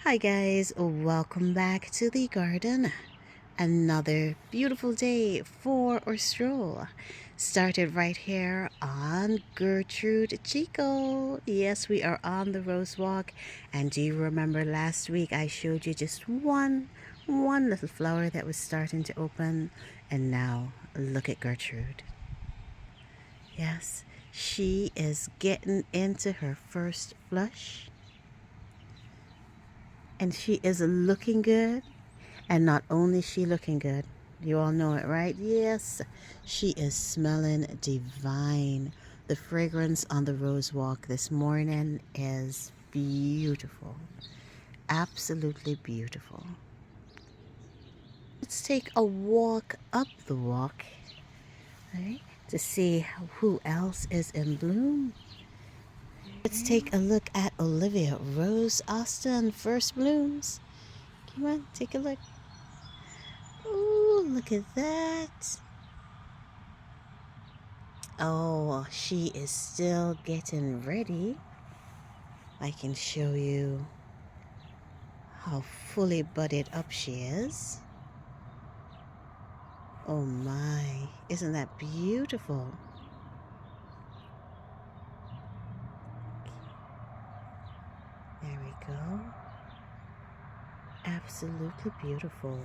Hi guys, welcome back to the garden. Another beautiful day for our stroll. Started right here on Gertrude Chico. Yes, we are on the rose walk. And do you remember last week I showed you just one little flower that was starting to open? And now look at Gertrude. Yes, she is getting into her first flush. And she is looking good. And not only is she looking good, you all know it, right? Yes, she is smelling divine. The fragrance on the rose walk this morning is beautiful. Absolutely beautiful. Let's take a walk up the walk, right, to see who else is in bloom. Let's take a look at Olivia Rose Austin First Blooms. Come on, take a look. Ooh, look at that. Oh, she is still getting ready. I can show you how fully budded up she is. Oh my, isn't that beautiful? There we go. Absolutely beautiful.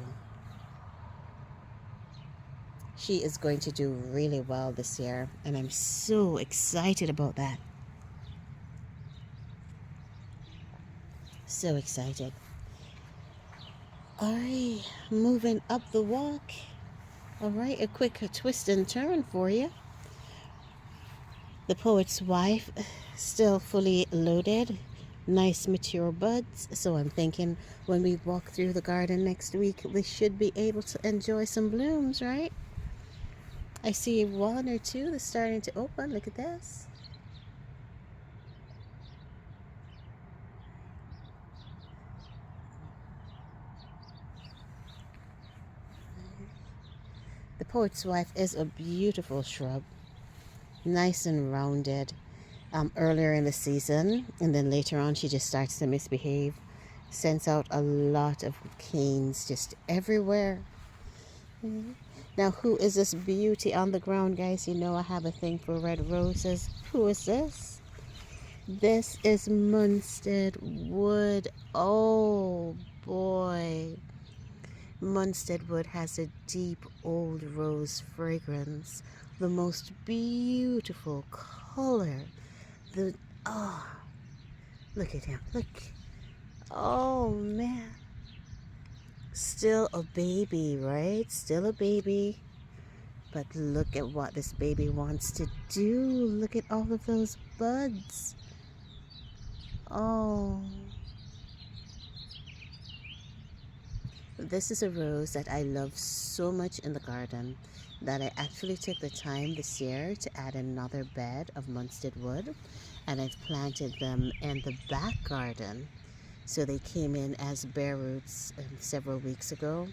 She is going to do really well this year, and I'm so excited about that. So excited. All right, moving up the walk. All right, a quick twist and turn for you. The poet's wife, still fully loaded. Nice mature buds. So I'm thinking when we walk through the garden next week, we should be able to enjoy some blooms, right? I see one or two that's starting to open. Look at this. The poet's wife is a beautiful shrub. Nice and rounded. Earlier in the season, and then later on she just starts to misbehave. Sends out a lot of canes just everywhere. Now, who is this beauty on the ground, guys? You know I have a thing for red roses. Who is this? This is Monstead wood. Oh boy. Monstead wood has a deep old rose fragrance. The most beautiful color. The oh, look at him. Look. Oh man. Still a baby, right? Still a baby. But look at what this baby wants to do. Look at all of those buds. Oh. This is a rose that I love so much in the garden that I actually took the time this year to add another bed of Monstead wood, and I've planted them in the back garden. So they came in as bare roots several weeks ago,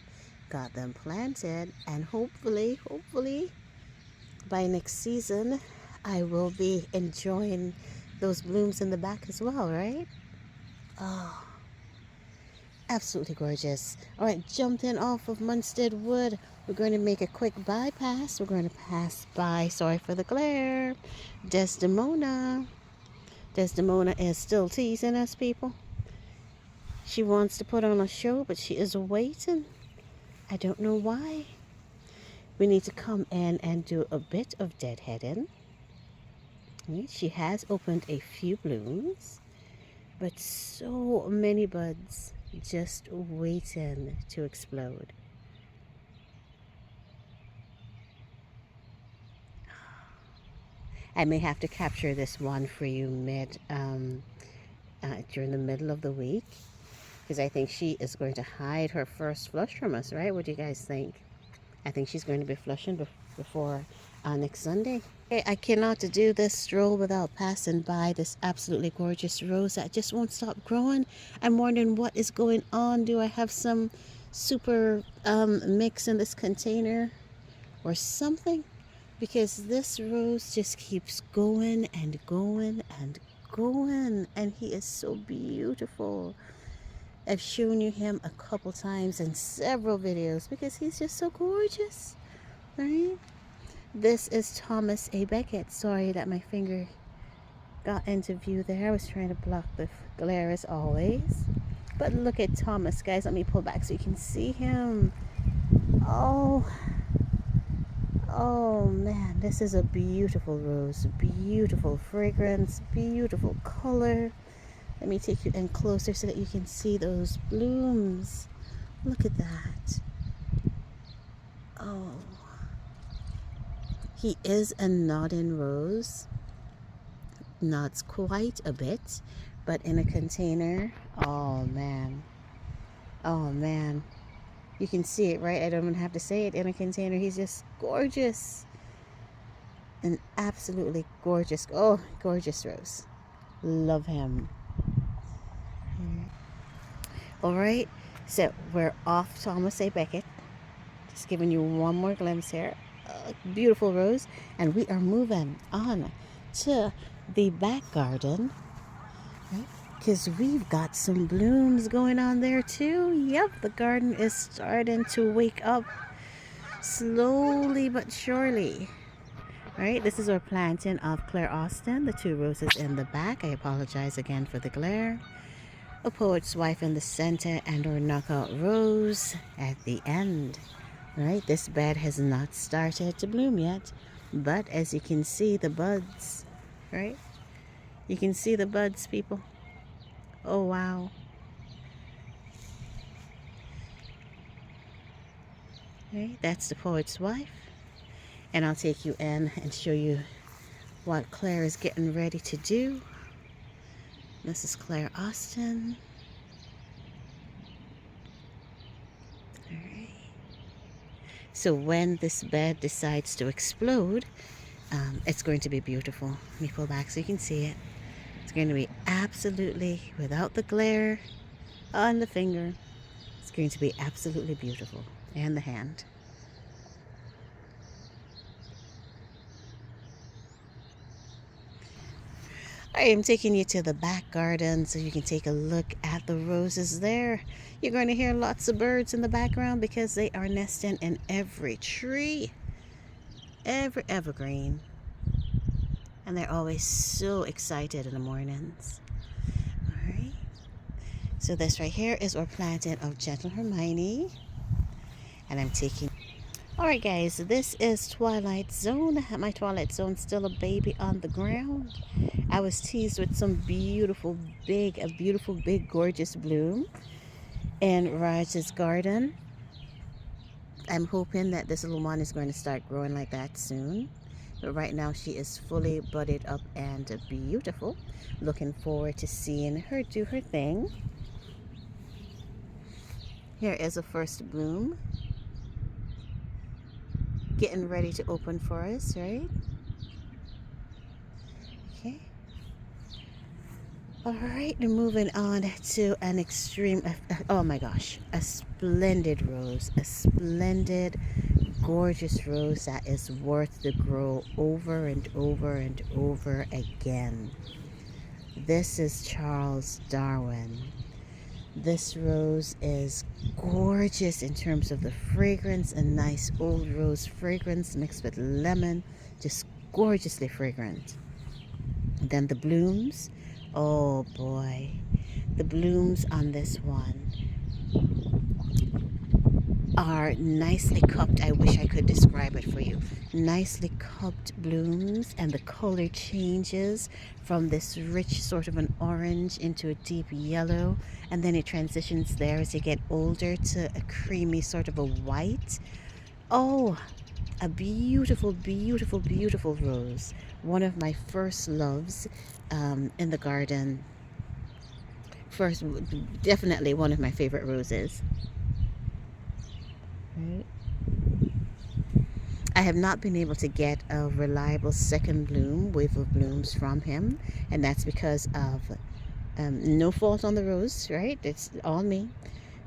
got them planted, and hopefully by next season I will be enjoying those blooms in the back as well, right? Oh, absolutely gorgeous. All right, jumping off of Monstead wood, we're going to make a quick bypass. We're going to pass by, sorry for the glare, Desdemona. Desdemona is still teasing us, people. She wants to put on a show, but she is waiting. I don't know why. We need to come in and do a bit of deadheading. She has opened a few blooms, but so many buds just waiting to explode. I may have to capture this one for you during the middle of the week, because I think she is going to hide her first flush from us, right? What do you guys think? I think she's going to be flushing before next Sunday. Okay, I cannot do this stroll without passing by this absolutely gorgeous rose that just won't stop growing. I'm wondering what is going on. Do I have some super mix in this container or something? Because this rose just keeps going and going and going, and he is so beautiful. I've shown you him a couple times in several videos because he's just so gorgeous, right? This is Thomas A. Beckett. Sorry that my finger got into view there. I was trying to block the glare as always. But look at Thomas, guys. Let me pull back so you can see him. Oh, oh man, this is a beautiful rose. Beautiful fragrance, beautiful color. Let me take you in closer so that you can see those blooms. Look at that. Oh. He is a nodding rose. Nods quite a bit, but in a container, oh man. Oh man. You can see it, right? I don't even have to say it. In a container, he's just gorgeous. An absolutely gorgeous, oh, gorgeous rose. Love him. All right, so we're off Thomas A. Beckett. Just giving you one more glimpse here. Beautiful rose. And we are moving on to the back garden. Right? Because we've got some blooms going on there too. Yep, the garden is starting to wake up slowly but surely. All right, this is our planting of Claire Austin, the 2 roses in the back. I apologize again for the glare. A poet's wife in the center, and our knockout rose at the end. All right, this bed has not started to bloom yet, but as you can see the buds, right? You can see the buds, people. Oh wow. Okay, that's the poet's wife. And I'll take you in and show you what Claire is getting ready to do. This is Claire Austin. All right. So when this bed decides to explode, it's going to be beautiful. Let me pull back so you can see it. It's going to be absolutely, without the glare on the finger, it's going to be absolutely beautiful. And the hand. I am taking you to the back garden so you can take a look at the roses there. You're going to hear lots of birds in the background because they are nesting in every tree, every evergreen. And they're always so excited in the mornings. All right. So this right here is our planting of Gentle Hermione. And I'm taking... Alright guys, this is Twilight Zone. My Twilight Zone's still a baby on the ground. I was teased with some beautiful big, gorgeous bloom in Raj's garden. I'm hoping that this little one is going to start growing like that soon. But right now she is fully budded up and beautiful. Looking forward to seeing her do her thing. Here is a first bloom. Getting ready to open for us, right? Okay. All right, we're moving on to an extreme, oh my gosh, a splendid rose, a splendid, gorgeous rose that is worth to grow over and over and over again. This is Charles Darwin. This rose is gorgeous in terms of the fragrance, a nice old rose fragrance mixed with lemon, just gorgeously fragrant. And then the blooms, oh boy, the blooms on this one are nicely cupped. I wish I could describe it for you. Nicely cupped blooms, and the color changes from this rich sort of an orange into a deep yellow, and then it transitions there as you get older to a creamy sort of a white. Oh, a beautiful, beautiful, beautiful rose. One of my first loves in the garden. First, definitely one of my favorite roses. Right. I have not been able to get a reliable second bloom, wave of blooms from him, and that's because of no fault on the rose, right? It's all me.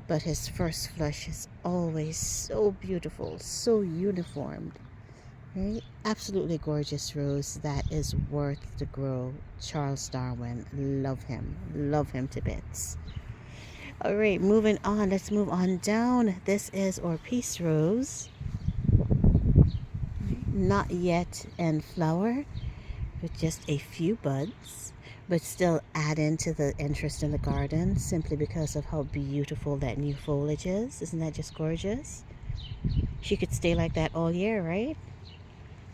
But his first flush is always so beautiful, so uniformed, right? Absolutely gorgeous rose that is worth to grow. Charles Darwin, love him to bits. All right, moving on. Let's move on down. This is our peace rose. Not yet in flower, with just a few buds, but still add into the interest in the garden simply because of how beautiful that new foliage is. Isn't that just gorgeous? She could stay like that all year, right?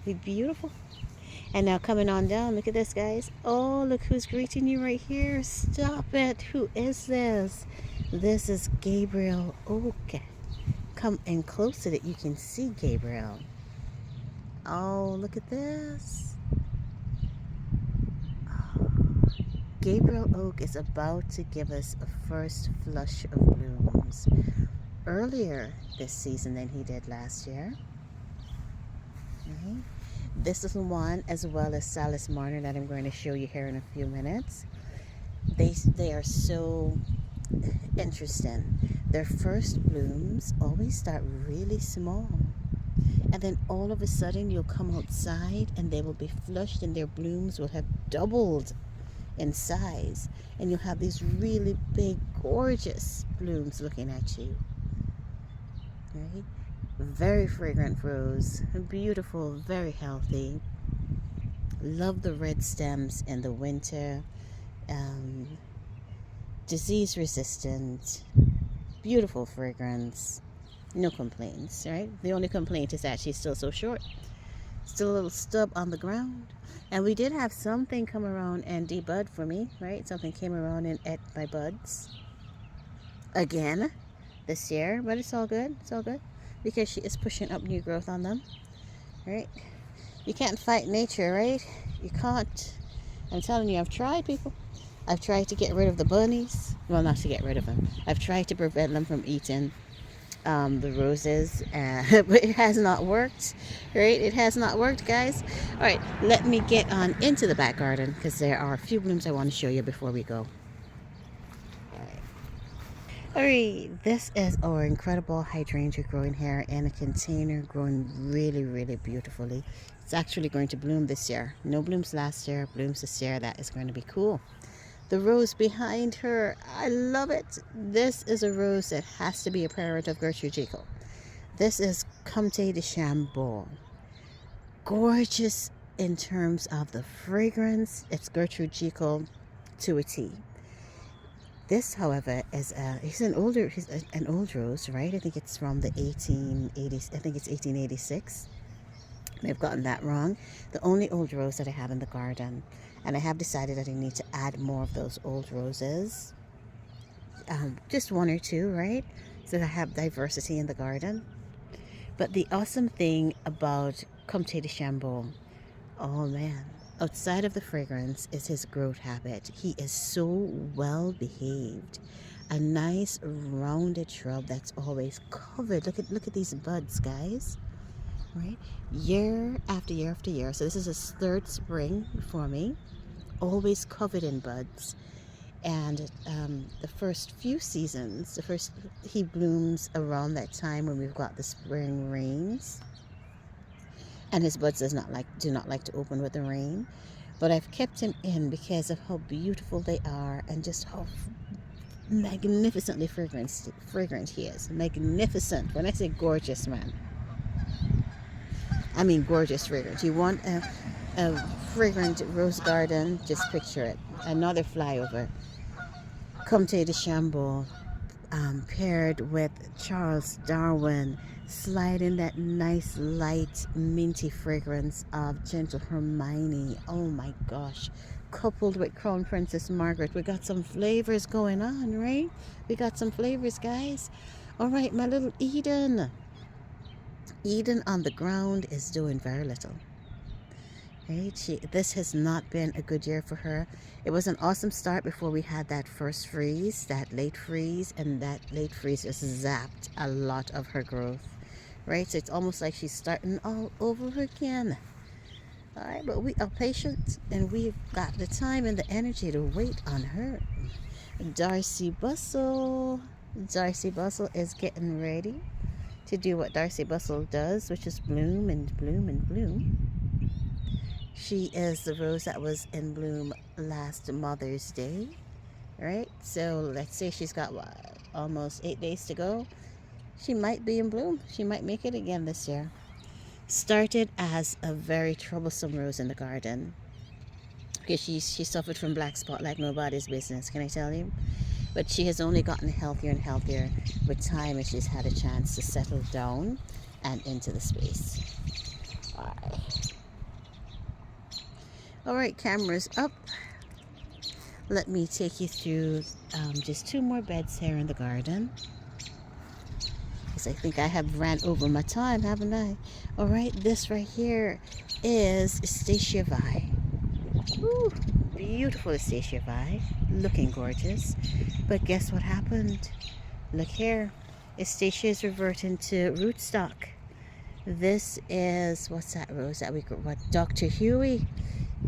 Be beautiful. And now coming on down, look at this, guys. Oh, look who's greeting you right here. Stop it. Who is this? This is Gabriel Oak. Come in close so that you can see Gabriel. Oh, look at this. Gabriel Oak is about to give us a first flush of blooms earlier this season than he did last year. Right? This is the one, as well as Silas Marner, that I'm going to show you here in a few minutes. They are so interesting. Their first blooms always start really small, and then all of a sudden you'll come outside and they will be flushed and their blooms will have doubled in size, and you'll have these really big, gorgeous blooms looking at you. Right? Very fragrant rose, beautiful, very healthy. Love the red stems in the winter. Disease resistant, beautiful fragrance. No complaints, right? The only complaint is that she's still so short. Still a little stub on the ground. And we did have something come around and debud for me, right? Something came around and ate my buds again this year, but it's all good. It's all good because she is pushing up new growth on them, right? You can't fight nature, right? You can't. I'm telling you, I've tried, people. I've tried to get rid of the bunnies. Well, not to get rid of them. I've tried to prevent them from eating the roses, but it has not worked, right? It has not worked, guys. All right, let me get on into the back garden because there are a few blooms I want to show you before we go. All right, this is our incredible hydrangea growing here in a container, growing really, really beautifully. It's actually going to bloom this year. No blooms last year, blooms this year. That is going to be cool. The rose behind her, I love it. This is a rose that has to be a parent of Gertrude Jekyll. This is Comte de Chambord. Gorgeous in terms of the fragrance. It's Gertrude Jekyll to a T. This, however, is an old rose, right? I think it's from the 1880s. I think it's 1886. May have gotten that wrong. The only old rose that I have in the garden. And I have decided that I need to add more of those old roses. Just one or two, right? So that I have diversity in the garden. But the awesome thing about Comte de Chambord, oh man, outside of the fragrance is his growth habit. He is so well behaved. A nice rounded shrub that's always covered. Look at these buds, guys. Right? Year after year after year. So this is his third spring for me. Always covered in buds. And the first few seasons, he blooms around that time when we've got the spring rains. And his buds do not like to open with the rain. But I've kept him in because of how beautiful they are and just how magnificently fragrant he is. Magnificent. When I say gorgeous, man, I mean gorgeous fragrance. You want a fragrant rose garden, just picture it. Another flyover. Comte de Chambord, paired with Charles Darwin, sliding that nice light minty fragrance of Gentle Hermione. Oh my gosh. Coupled with Crown Princess Margaret. We got some flavors going on, right? We got some flavors, guys. All right, my little Eden. Eden on the ground is doing very little. Right? This has not been a good year for her. It was an awesome start before we had that first freeze, that late freeze, and that late freeze just zapped a lot of her growth. Right? So it's almost like she's starting all over again. All right, but we are patient and we've got the time and the energy to wait on her. Darcy Bustle. Darcy Bustle is getting ready to do what Darcy Bustle does, which is bloom and bloom and bloom. She is the rose that was in bloom last Mother's Day, right? So let's say she's got almost 8 days to go. She might be in bloom. She might make it again this year. Started as a very troublesome rose in the garden because she suffered from black spot like nobody's business, can I tell you? But she has only gotten healthier and healthier with time as she's had a chance to settle down and into the space. All right, cameras up. Let me take you through just 2 more beds here in the garden, because I think I have ran over my time, haven't I? All right, this right here is Astacia Vi. Ooh, beautiful Astacia Vi, looking gorgeous. But guess what happened? Look here, Astacia is reverting to rootstock. This is, what's that rose that we grew? What, Dr. Huey?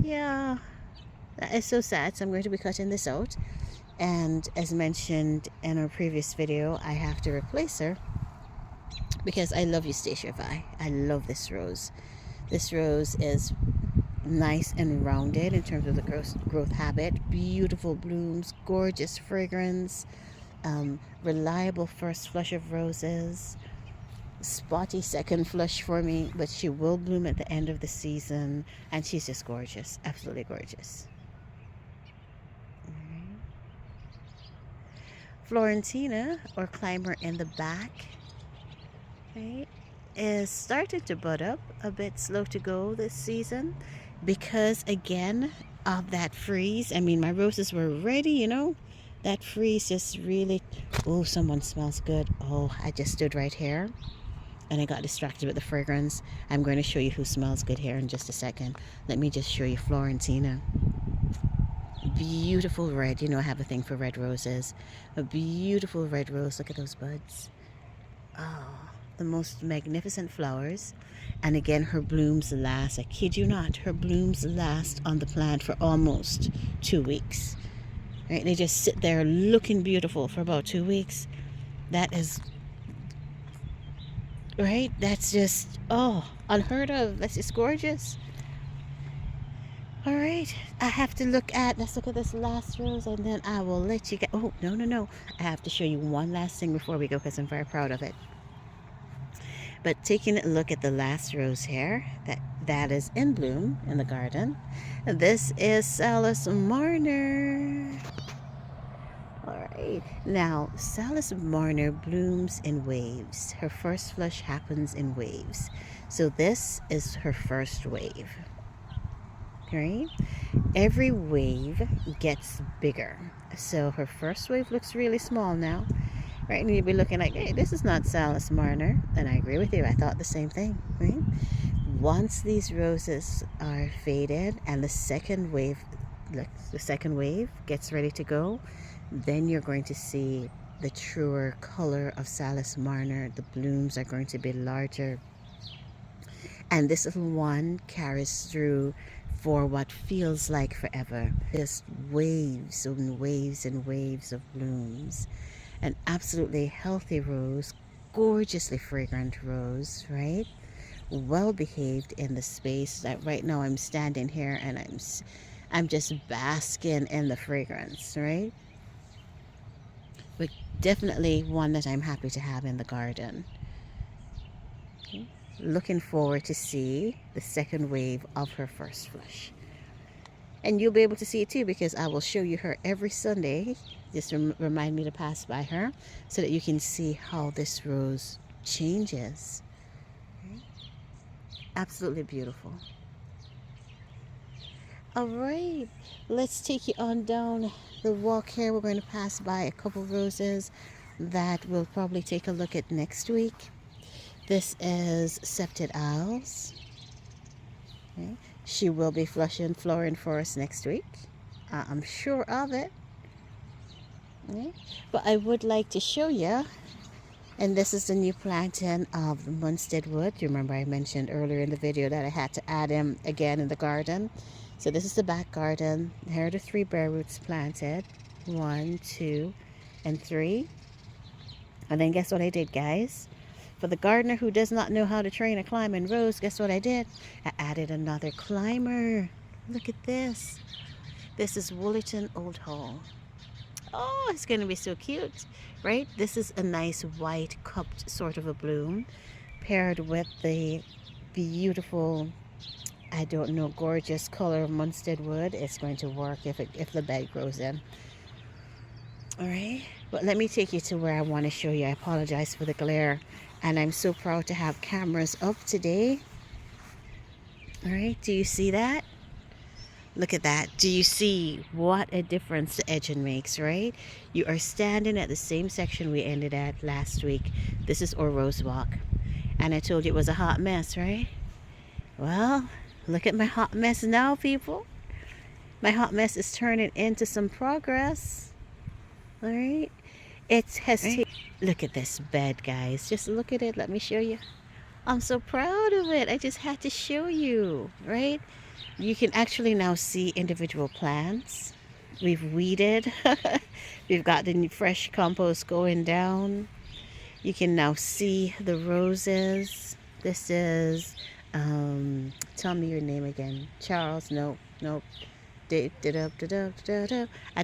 Yeah, that is so sad. So I'm going to be cutting this out. And as mentioned in our previous video, I have to replace her because I love Astacia Vi. I love this rose. This rose is nice and rounded in terms of the growth habit. Beautiful blooms, gorgeous fragrance, reliable first flush of roses, spotty second flush for me, but she will bloom at the end of the season, and she's just gorgeous, absolutely gorgeous. Florentina, or climber in the back, right, is starting to bud up, a bit slow to go this season because again of that freeze. I mean, my roses were ready, you know, that freeze just really, oh, someone smells good. Oh, I just stood right here and I got distracted with the fragrance. I'm going to show you who smells good here in just a second. Let me just show you Florentina. Beautiful red. You know I have a thing for red roses. A beautiful red rose. Look at those buds. Oh, the most magnificent flowers. And again, her blooms last, I kid you not, her blooms last on the plant for almost 2 weeks. Right? They just sit there looking beautiful for about 2 weeks. That is, right? That's just, oh, unheard of. That's just gorgeous. All right, I have to let's look at this last rose and then I will let you get, oh, no. I have to show you one last thing before we go because I'm very proud of it. But taking a look at the last rose here, that is in bloom in the garden. This is Silas Marner. All right, now Silas Marner blooms in waves. Her first flush happens in waves. So this is her first wave. Right? Every wave gets bigger. So her first wave looks really small now, right? And you'll be looking like, hey, this is not Silas Marner. And I agree with you. I thought the same thing, right? Once these roses are faded and the second wave gets ready to go, then you're going to see the truer color of Silas Marner. The blooms are going to be larger. And this little one carries through for what feels like forever. Just waves and waves and waves of blooms. An absolutely healthy rose, gorgeously fragrant rose, right? Well behaved in the space that right now I'm standing here and I'm just basking in the fragrance, right? But definitely one that I'm happy to have in the garden. Okay. Looking forward to see the second wave of her first flush. And you'll be able to see it too because I will show you her every Sunday. Just remind me to pass by her so that you can see how this rose changes. Okay. Absolutely beautiful. All right, let's take you on down the walk here. We're going to pass by a couple roses that we'll probably take a look at next week. This is Scepted Owls. Okay. She will be flowering for us next week. I'm sure of it. Okay. But I would like to show you, and this is the new planting of the Monstead wood. You remember I mentioned earlier in the video that I had to add him again in the garden. So this is the back garden. Here are the 3 bare roots planted. 1, 2, and 3. And then guess what I did, guys? For the gardener who does not know how to train a climbing rose, guess what I did? I added another climber. Look at this. This is Woollerton Old Hall. Oh, it's going to be so cute, right? This is a nice white cupped sort of a bloom paired with the beautiful, I don't know, gorgeous color of Monstead wood. It's going to work if the bed grows in. All right, but let me take you to where I want to show you. I apologize for the glare, and I'm so proud to have cameras up today. All right, do you see that? Look at that. Do you see what a difference the edging makes, right? You are standing at the same section we ended at last week. This is our rose walk, and I told you it was a hot mess, right? Well, look at my hot mess now, people. My hot mess is turning into some progress. All right, it has look at this bed, guys. Just look at it. Let me show you. I'm so proud of it. I just had to show you, right? You can actually now see individual plants. We've weeded. We've got the fresh compost going down. You can now see the roses. This is tell me your name again. Charles. Nope. I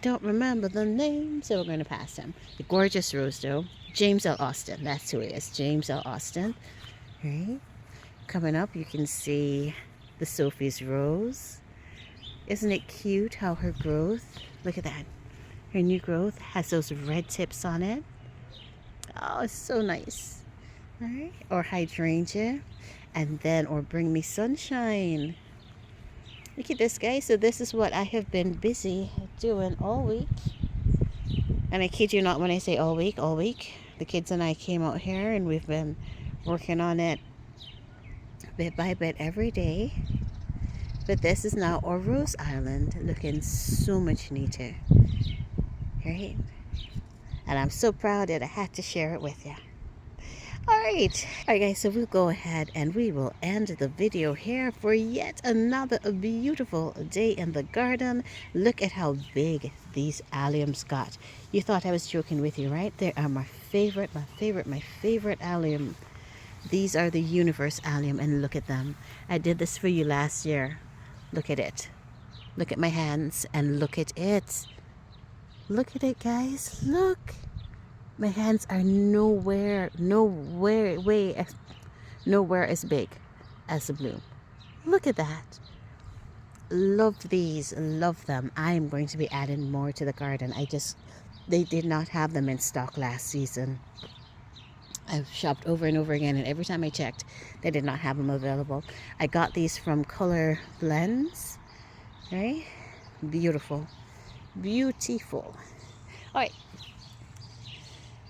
don't remember the name, so we're going to pass him. The gorgeous rose, though. James L. Austin. That's who he is. James L. Austin. Right? Coming up, you can see the Sophie's rose. Isn't it cute how her growth, look at that. Her new growth has those red tips on it. Oh, it's so nice. All right. Or hydrangea. And then, or bring me sunshine. Look at this, guys. So this is what I have been busy doing all week. And I kid you not when I say all week, all week. The kids and I came out here and we've been working on it bit by bit every day. But this is now our rose island, looking so much neater. Right? And I'm so proud that I had to share it with you. Alright guys, so we'll go ahead and we will end the video here for yet another beautiful day in the garden. Look at how big these alliums got. You thought I was joking with you, right? They are my favorite allium. These are the universe allium, and look at them. I did this for you last year. Look at it. Look at my hands and look at it. Look at it, guys. Look. My hands are nowhere as big as the bloom. Look at that. Love these, love them. I am going to be adding more to the garden. They did not have them in stock last season. I've shopped over and over again, and every time I checked, they did not have them available. I got these from Color Blends, right? Beautiful, beautiful. All right.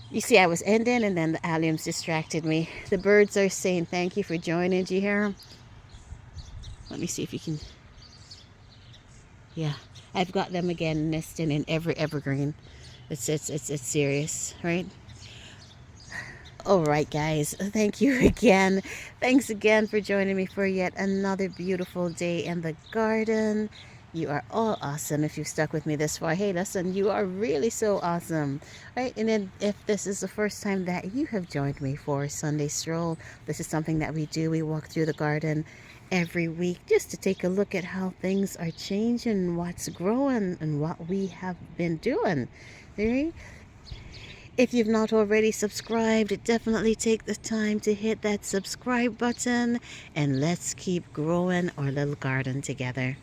You see, I was ending and then the alliums distracted me. The birds are saying thank you for joining. Do you hear them? Let me see if you can. Yeah, I've got them again nesting in every evergreen. It's serious, right? All right, guys. Thank you again. Thanks again for joining me for yet another beautiful day in the garden. You are all awesome if you've stuck with me this far. Hey, listen, you are really so awesome. Right? And then if this is the first time that you have joined me for Sunday Stroll, this is something that we do. We walk through the garden every week just to take a look at how things are changing, what's growing, and what we have been doing. Right? If you've not already subscribed, definitely take the time to hit that subscribe button, and let's keep growing our little garden together.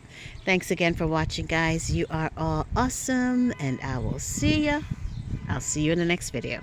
Thanks again for watching, guys. You are all awesome, and I will see you. I'll see you in the next video.